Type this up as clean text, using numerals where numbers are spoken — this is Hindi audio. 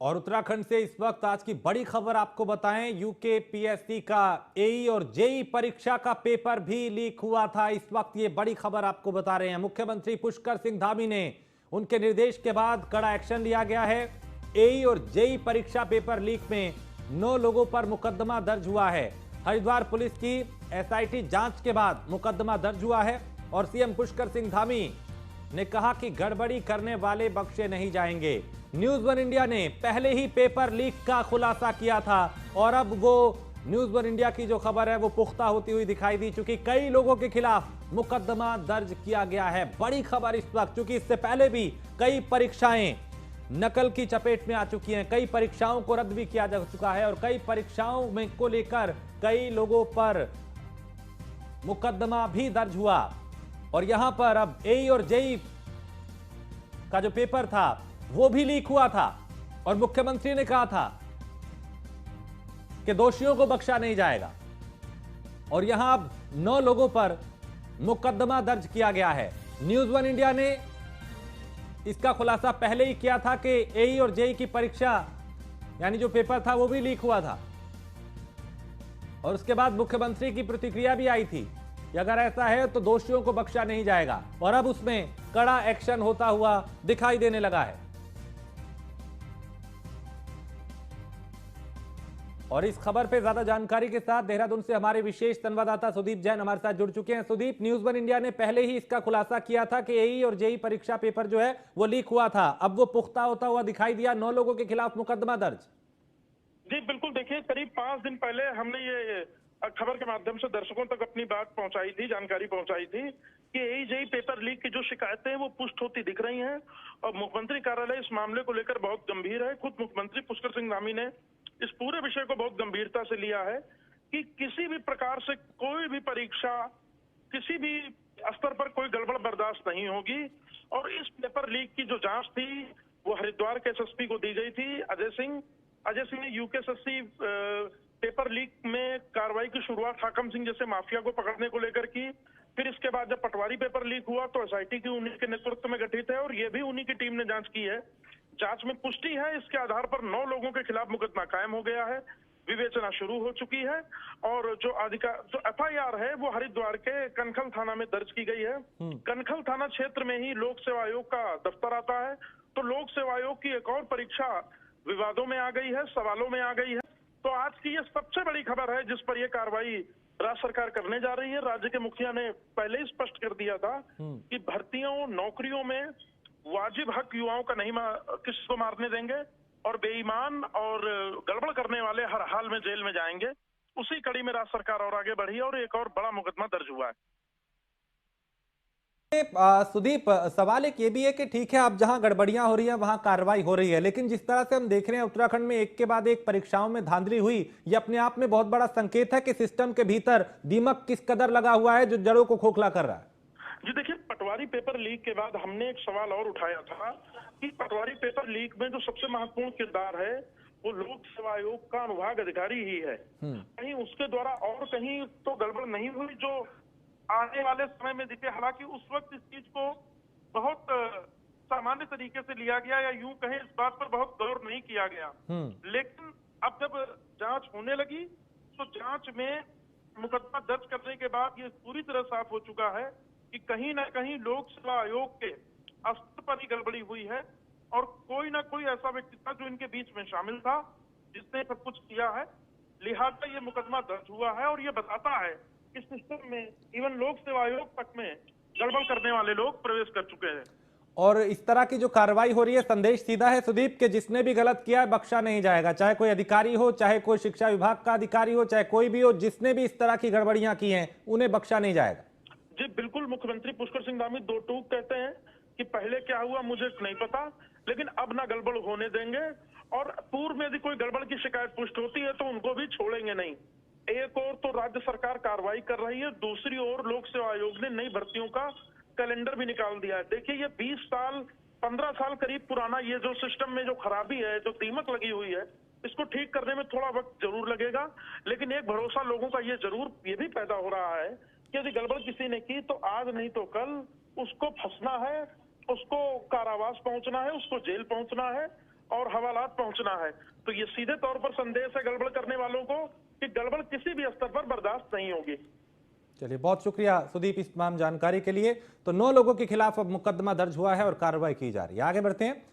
और उत्तराखंड से इस वक्त आज की बड़ी खबर आपको बताएं, यूकेपीएससी का एई और जेई परीक्षा का पेपर भी लीक हुआ था। इस वक्त ये बड़ी खबर आपको बता रहे हैं। मुख्यमंत्री पुष्कर सिंह धामी ने उनके निर्देश के बाद कड़ा एक्शन लिया गया है। एई और जेई परीक्षा पेपर लीक में 9 लोगों पर मुकदमा दर्ज हुआ है। हरिद्वार पुलिस की एसआईटी जांच के बाद मुकदमा दर्ज हुआ है और सीएम पुष्कर सिंह धामी ने कहा कि गड़बड़ी करने वाले बख्शे नहीं जाएंगे। न्यूज वन इंडिया ने पहले ही पेपर लीक का खुलासा किया था और अब वो न्यूज वन इंडिया की जो खबर है वो पुख्ता होती हुई दिखाई दी, चूंकि कई लोगों के खिलाफ मुकदमा दर्ज किया गया है। बड़ी खबर इस वक्त, चूंकि इससे पहले भी कई परीक्षाएं नकल की चपेट में आ चुकी हैं, कई परीक्षाओं को रद्द भी किया जा चुका है और कई परीक्षाओं में को लेकर कई लोगों पर मुकदमा भी दर्ज हुआ। और यहां पर अब एई और जेई का जो पेपर था वो भी लीक हुआ था और मुख्यमंत्री ने कहा था कि दोषियों को बख्शा नहीं जाएगा। और यहां अब 9 लोगों पर मुकदमा दर्ज किया गया है। न्यूज वन इंडिया ने इसका खुलासा पहले ही किया था कि एई और जेई की परीक्षा यानी जो पेपर था वो भी लीक हुआ था और उसके बाद मुख्यमंत्री की प्रतिक्रिया भी आई थी कि अगर ऐसा है तो दोषियों को बख्शा नहीं जाएगा और अब उसमें कड़ा एक्शन होता हुआ दिखाई देने लगा है। और इस खबर पे ज्यादा जानकारी के साथ देहरादून से हमारे विशेष संवाददाता सुदीप जैन हमारे साथ जुड़ चुके हैं। सुदीप, न्यूज वन इंडिया ने पहले ही इसका खुलासा किया था कि एई और जेई परीक्षा पेपर जो है वो लीक हुआ था, अब वो पुख्ता होता हुआ दिखाई दिया, 9 लोगों के खिलाफ मुकदमा दर्ज। जी बिल्कुल, देखिए करीब 5 दिन पहले हमने ये खबर के माध्यम से दर्शकों तक अपनी बात पहुंचाई थी, जानकारी पहुंचाई थी कि एई जेई पेपर लीक की जो शिकायतें हैं वो पुष्ट होती दिख रही हैं और मुख्यमंत्री कार्यालय इस मामले को लेकर बहुत गंभीर है। खुद मुख्यमंत्री पुष्कर सिंह धामी ने इस पूरे विषय को बहुत गंभीरता से लिया है कि किसी भी प्रकार से कोई भी परीक्षा किसी भी स्तर पर कोई गड़बड़ बर्दाश्त नहीं होगी। और इस पेपर लीक की जो जांच थी वो हरिद्वार के एसएसपी को दी गई थी अजय सिंह ने यूकेएससी पेपर लीक में कार्रवाई की शुरुआत हाकम सिंह जैसे माफिया को पकड़ने को लेकर की। फिर इसके बाद जब पटवारी पेपर लीक हुआ तो एसआईटी की उन्हीं के नेतृत्व में गठित है और ये भी उन्हीं की टीम ने जांच की है। जांच में पुष्टि है, इसके आधार पर 9 लोगों के खिलाफ मुकदमा कायम हो गया है, विवेचना शुरू हो चुकी है और जो एफआईआर है वो हरिद्वार के कनखल थाना में दर्ज की गई है। कनखल थाना क्षेत्र में ही लोक सेवा आयोग का दफ्तर आता है, तो लोक सेवा आयोग की एक और परीक्षा विवादों में आ गई है, सवालों में आ गई है। तो आज की ये सबसे बड़ी खबर है जिस पर यह कार्रवाई राज्य सरकार करने जा रही है। राज्य के मुखिया ने पहले ही स्पष्ट कर दिया था कि भर्तियों नौकरियों में वाजिब हक युवाओं का नहीं किसी को मारने देंगे और बेईमान और गड़बड़ करने वाले हर हाल में जेल में जाएंगे। उसी कड़ी में राज्य सरकार और आगे बढ़ी है और एक और बड़ा मुकदमा दर्ज हुआ है। सुदीप, सवाल एक ये भी है कि ठीक है अब जहां गड़बड़ियां हो रही है वहां कार्रवाई हो रही है, लेकिन जिस तरह से हम देख रहे हैं उत्तराखंड में एक के बाद एक परीक्षाओं में धांधली हुई, ये अपने आप में बहुत बड़ा संकेत है कि सिस्टम के भीतर दीमक किस कदर लगा हुआ है जो जड़ों को खोखला कर रहा है। जी देखिए, पटवारी पेपर लीक के बाद हमने एक सवाल और उठाया था कि पटवारी पेपर लीक में जो सबसे महत्वपूर्ण किरदार है वो लोक सेवा आयोग का अनुभाग अधिकारी ही है। कहीं उसके द्वारा और कहीं तो गड़बड़ नहीं हुई जो आने वाले समय में दिखे। हालांकि उस वक्त इस चीज को बहुत सामान्य तरीके से लिया गया या यूं कहें इस बात पर बहुत गौर नहीं किया गया। लेकिन अब जब जांच होने लगी तो जांच में मुकदमा दर्ज करने के बाद ये पूरी तरह साफ हो चुका है कि कहीं ना कहीं लोक सेवा आयोग के स्तर पर ही गड़बड़ी हुई है और कोई ना कोई ऐसा व्यक्ति था जो इनके बीच में शामिल था जिसने सब कुछ किया है। लिहाजा ये मुकदमा दर्ज हुआ है और ये बताता है कि सिस्टम में इवन लोक सेवा आयोग तक में गड़बड़ करने वाले लोग प्रवेश कर चुके हैं। और इस तरह की जो कार्रवाई हो रही है, संदेश सीधा है सुदीप के जिसने भी गलत किया है बख्शा नहीं जाएगा, चाहे कोई अधिकारी हो, चाहे कोई शिक्षा विभाग का अधिकारी हो, चाहे कोई भी हो, जिसने भी इस तरह की गड़बड़ियां की हैं उन्हें बख्शा नहीं जाएगा। जी बिल्कुल, मुख्यमंत्री पुष्कर सिंह धामी 2 टूक कहते हैं कि पहले क्या हुआ मुझे नहीं पता, लेकिन अब ना गड़बड़ होने देंगे और पूर्व में यदि कोई गड़बड़ की शिकायत पुष्ट होती है तो उनको भी छोड़ेंगे नहीं। एक और तो राज्य सरकार कार्रवाई कर रही है, दूसरी ओर लोक सेवा आयोग ने नई भर्तियों का कैलेंडर भी निकाल दिया है। देखिए ये 20 साल 15 साल करीब पुराना ये जो सिस्टम में जो खराबी है, जो दीमक लगी हुई है, इसको ठीक करने में थोड़ा वक्त जरूर लगेगा। लेकिन एक भरोसा लोगों का ये जरूर ये भी पैदा हो रहा है कि यदि गड़बड़ किसी ने की तो आज नहीं तो कल उसको फंसना है, उसको कारावास पहुंचना है, उसको जेल पहुंचना है। और हवालात पहुंचना है। तो ये सीधे तौर पर संदेश है गड़बड़ करने वालों को कि गड़बड़ किसी भी स्तर पर बर्दाश्त नहीं होगी। चलिए, बहुत शुक्रिया सुदीप इस तमाम जानकारी के लिए। तो 9 लोगों के खिलाफ अब मुकदमा दर्ज हुआ है और कार्रवाई की जा रही है। आगे बढ़ते हैं।